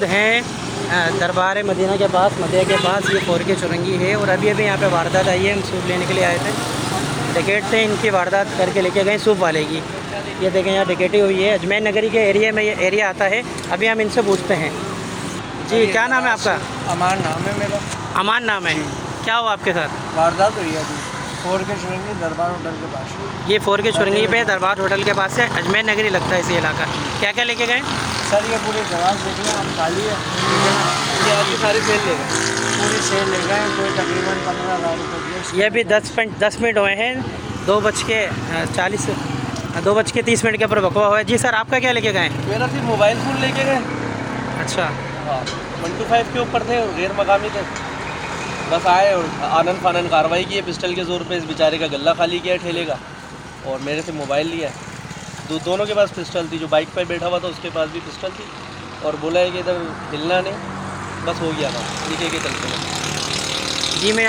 हैं दरबार मदीना के पास, मदीना के पास ये 4K चुरंगी है। और अभी यहाँ पे वारदात आई है, हम सूप लेने के लिए आए थे। टिकट थे इनकी, वारदात करके लेके गए सूप वाले की। ये देखें यहाँ टिकटी हुई है। अजमेर नगरी के एरिया में ये एरिया आता है। अभी हम इनसे पूछते हैं। जी क्या नाम है आपका? अमान नाम है मेरा। अमान नाम है। क्या हुआ आपके साथ? वारदात हुई है अभी 4K चुरंगी दरबार होटल के पास। ये 4K चुरंगी पे दरबार होटल के पास है, अजमेर नगरी लगता है इसी इलाका। क्या क्या लेके गए? सर ये पूरी जगह देख लें, हम खाली है, ये आपकी सारी सेल ले गए, पूरी सेल ले गए। कोई तकरीबन 15,000 रुपये। ये भी 10 मिनट हुए हैं। 2:30 के ऊपर बकवा हुआ है। जी सर, आपका क्या लेके गए? मेरा सिर्फ मोबाइल फ़ोन लेके गए। अच्छा, हाँ 125 के ऊपर थे और गैर मकामी थे। बस आए और आनन फानन कार्रवाई की है। पिस्टल के ज़ोर पे इस बेचारे का गला खाली किया है ठेले का, और मेरे से मोबाइल लिया है। दोनों के पास पिस्टल थी। जो बाइक पर बैठा हुआ था उसके पास भी पिस्टल थी, और बोला है कि इधर हिलना नहीं। बस हो गया था, ठीक है कि चलते हैं। जी मैं